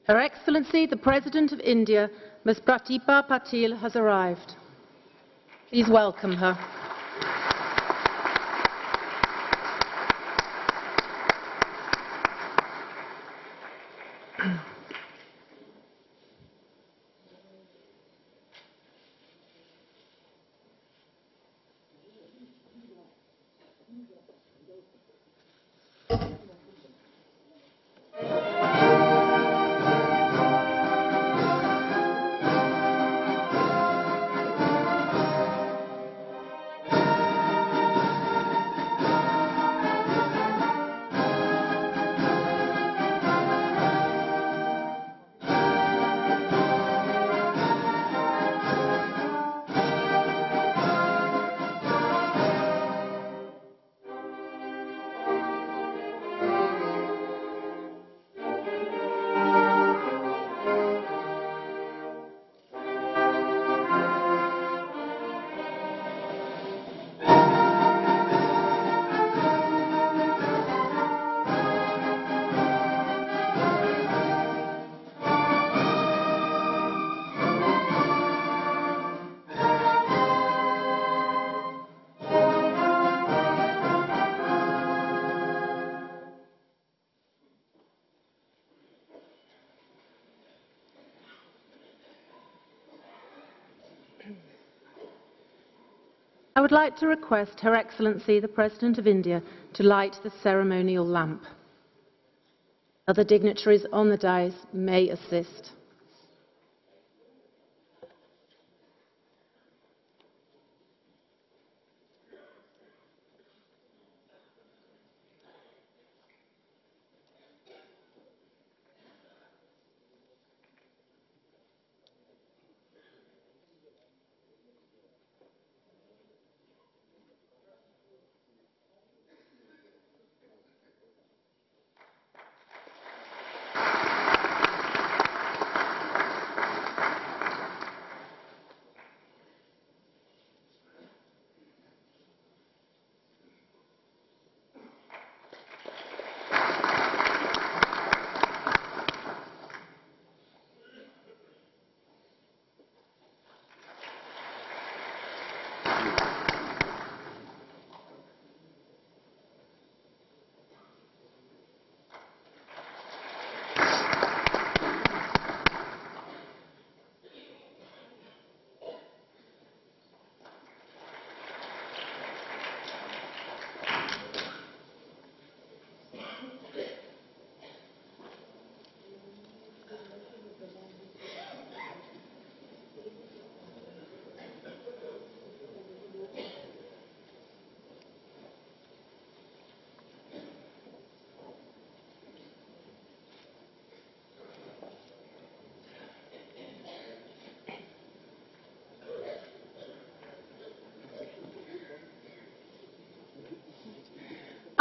Her Excellency, the President of India, Ms. Pratibha Patil, has arrived. Please welcome her. I would like to request Her Excellency, the President of India, to light the ceremonial lamp. Other dignitaries on the dais may assist.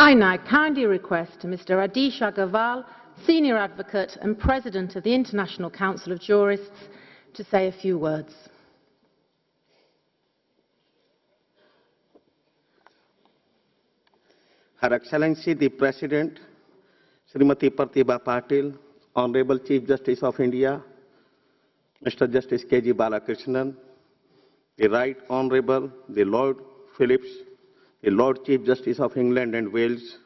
I now kindly request Mr. Adish Agarwal, Senior Advocate and President of the International Council of Jurists, to say a few words. Her Excellency the President, Srimati Pratibha Patil, Honorable Chief Justice of India, Mr. Justice K.G. Balakrishnan, the Right Honorable the Lord Phillips, the Lord Chief Justice of England and Wales,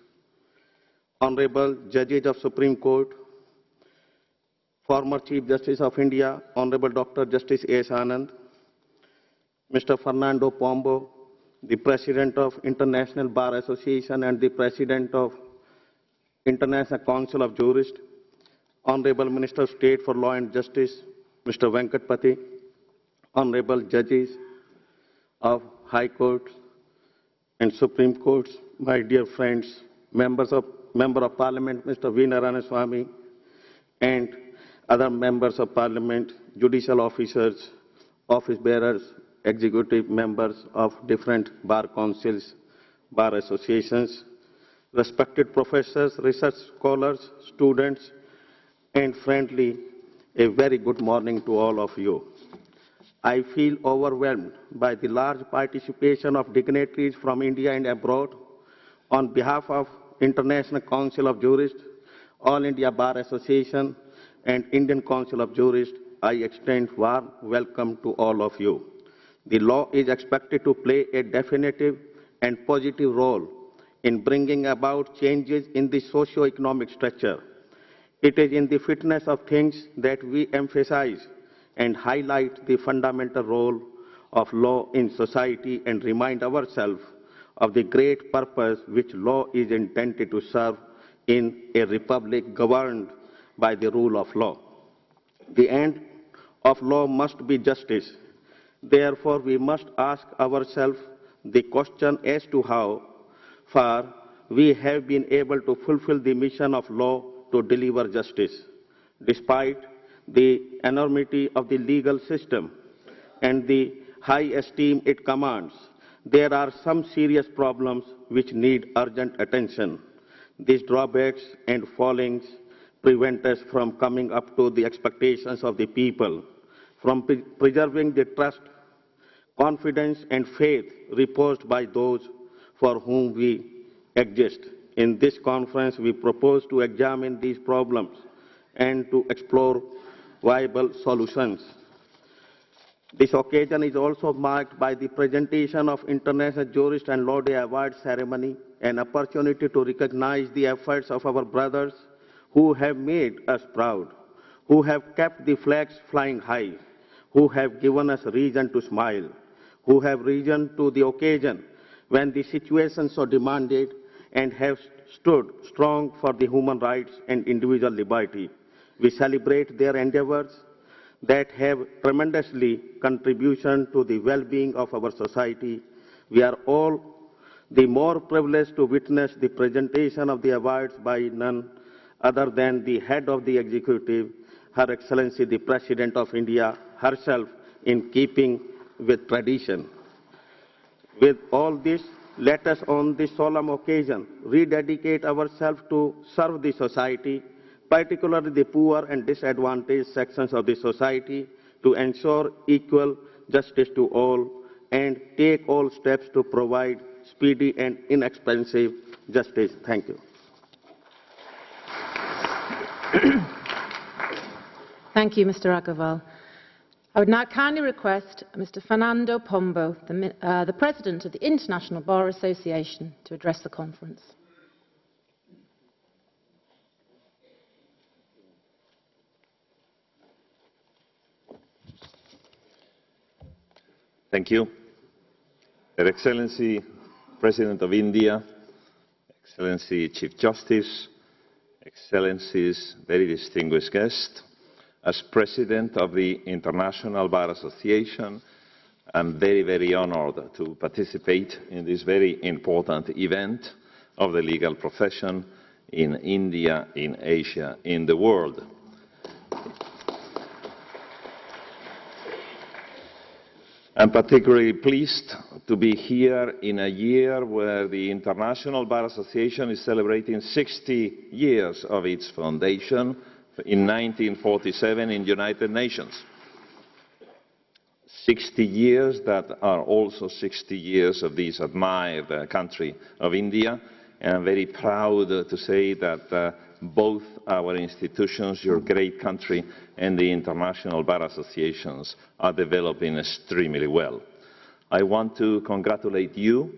Honorable Judges of Supreme Court, former Chief Justice of India, Honorable Dr. Justice A.S. Anand, Mr. Fernando Pombo, the President of International Bar Association and the President of International Council of Jurists, Honorable Minister of State for Law and Justice, Mr. Venkatpati, Honorable Judges of High Courts and Supreme Courts, my dear friends, Member of Parliament, Mr. V. Narayanaswamy, and other members of Parliament, judicial officers, office bearers, executive members of different bar councils, bar associations, respected professors, research scholars, students, and friendly, a very good morning to all of you. I feel overwhelmed by the large participation of dignitaries from India and abroad. On behalf of International Council of Jurists, All India Bar Association, and Indian Council of Jurists, I extend warm welcome to all of you. The law is expected to play a definitive and positive role in bringing about changes in the socio-economic structure. It is in the fitness of things that we emphasize and highlight the fundamental role of law in society and remind ourselves of the great purpose which law is intended to serve in a republic governed by the rule of law. The end of law must be justice. Therefore, we must ask ourselves the question as to how far we have been able to fulfill the mission of law to deliver justice. Despite the enormity of the legal system and the high esteem it commands, there are some serious problems which need urgent attention. These drawbacks and fallings prevent us from coming up to the expectations of the people, from preserving the trust, confidence and faith reposed by those for whom we exist. In this conference, we propose to examine these problems and to explore viable solutions. This occasion is also marked by the presentation of International Jurist and Law Day Award ceremony, an opportunity to recognize the efforts of our brothers who have made us proud, who have kept the flags flying high, who have given us reason to smile, who have risen to the occasion when the situation so demanded and have stood strong for the human rights and individual liberty. We celebrate their endeavors that have tremendously contribution to the well-being of our society. We are all the more privileged to witness the presentation of the awards by none other than the head of the executive, Her Excellency the President of India herself, in keeping with tradition. With all this, let us on this solemn occasion rededicate ourselves to serve the society, particularly the poor and disadvantaged sections of the society, to ensure equal justice to all and take all steps to provide speedy and inexpensive justice. Thank you. Thank you, Mr. Agarwal. I would now kindly request Mr. Fernando Pombo, the President of the International Bar Association, to address the conference. Thank you. Her Excellency, President of India, Excellency Chief Justice, Excellencies, very distinguished guests, as President of the International Bar Association, I'm very, very honored to participate in this very important event of the legal profession in India, in Asia, in the world. I'm particularly pleased to be here in a year where the International Bar Association is celebrating 60 years of its foundation in 1947 in the United Nations. 60 years that are also 60 years of this admired country of India, and I'm very proud to say that both our institutions, your great country, and the International Bar Associations are developing extremely well. I want to congratulate you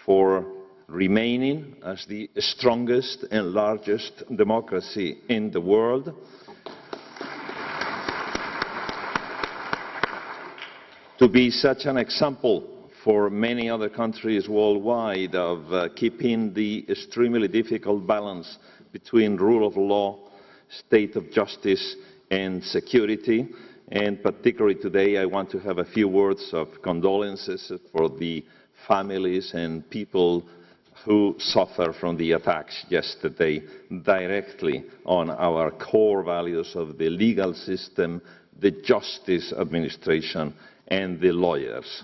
for remaining as the strongest and largest democracy in the world. To be such an example for many other countries worldwide of keeping the extremely difficult balance between rule of law, state of justice, and security. And particularly today, I want to have a few words of condolences for the families and people who suffer from the attacks yesterday directly on our core values of the legal system, the justice administration, and the lawyers.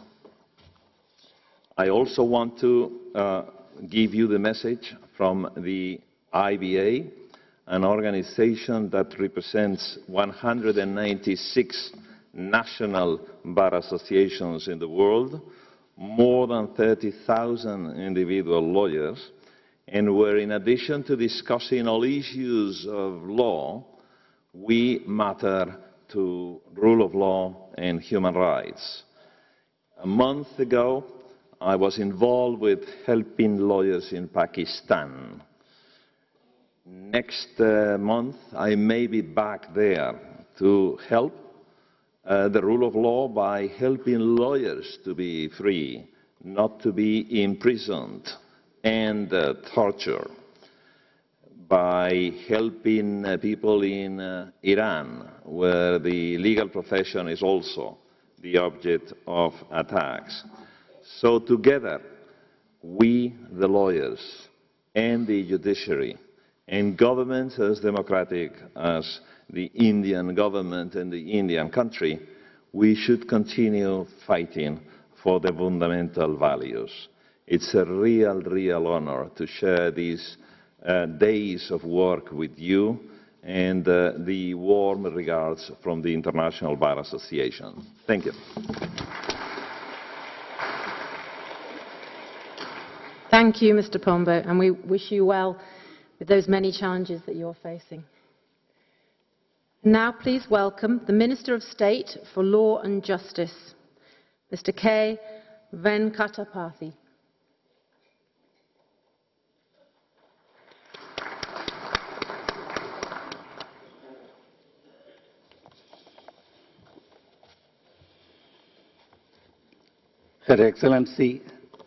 I also want to give you the message from the IBA, an organization that represents 196 national bar associations in the world, more than 30,000 individual lawyers, and where in addition to discussing all issues of law, we matter to rule of law and human rights. A month ago, I was involved with helping lawyers in Pakistan. Next month, I may be back there to help the rule of law by helping lawyers to be free, not to be imprisoned and tortured, by helping people in Iran, where the legal profession is also the object of attacks. So together, we, the lawyers, and the judiciary, and governments as democratic as the Indian government and the Indian country, we should continue fighting for the fundamental values. It's a real honor to share these days of work with you, and the warm regards from the International Bar Association. Thank you. Thank you, Mr. Pombo, and we wish you well with those many challenges that you're facing. Now please welcome the Minister of State for Law and Justice, Mr. K. Venkataparthi. Her Excellency,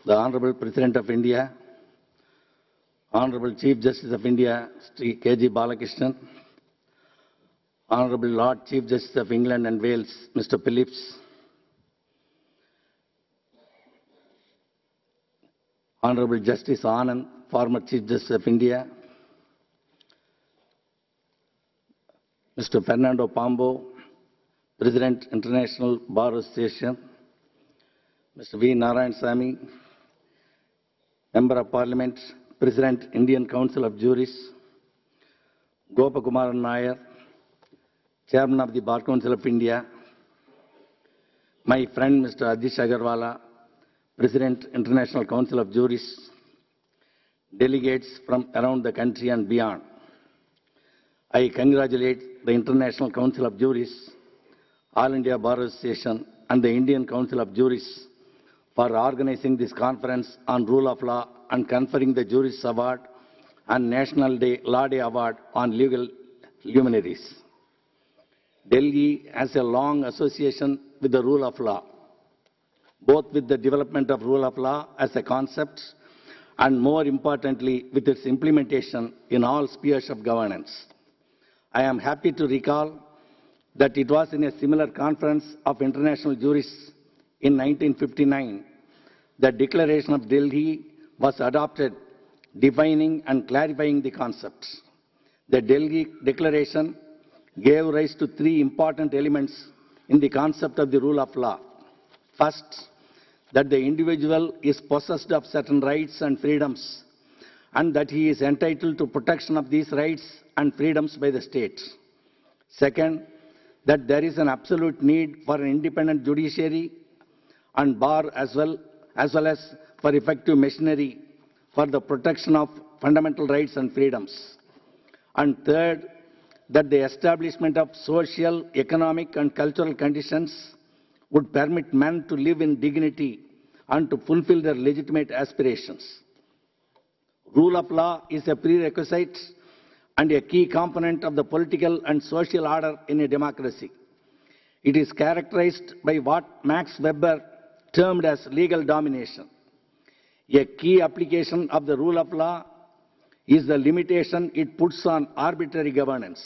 the Honorable President of India, Honorable Chief Justice of India, Sri K.G. Balakrishnan, Honorable Lord Chief Justice of England and Wales, Mr. Phillips, Honorable Justice Anand, former Chief Justice of India, Mr. Fernando Pombo, President, International Bar Association, Mr. V. Narayanasamy, Member of Parliament, President, Indian Council of Jurists, Gopakumaran Nair, Chairman of the Bar Council of India, my friend Mr. Adish Agarwala, President, International Council of Jurists, delegates from around the country and beyond. I congratulate the International Council of Jurists, All India Bar Association, and the Indian Council of Jurists for organizing this conference on rule of law and conferring the Jurists Award and National Law Day Award on legal luminaries. Delhi has a long association with the rule of law, both with the development of rule of law as a concept and, more importantly, with its implementation in all spheres of governance. I am happy to recall that it was in a similar conference of international jurists in 1959, the Declaration of Delhi was adopted, defining and clarifying the concepts. The Delhi Declaration gave rise to three important elements in the concept of the rule of law. First, that the individual is possessed of certain rights and freedoms, and that he is entitled to protection of these rights and freedoms by the state. Second, that there is an absolute need for an independent judiciary and bar as well as for effective machinery for the protection of fundamental rights and freedoms. And third, that the establishment of social, economic and cultural conditions would permit men to live in dignity and to fulfill their legitimate aspirations. Rule of law is a prerequisite and a key component of the political and social order in a democracy. It is characterized by what Max Weber termed as legal domination. A key application of the rule of law is the limitation it puts on arbitrary governance.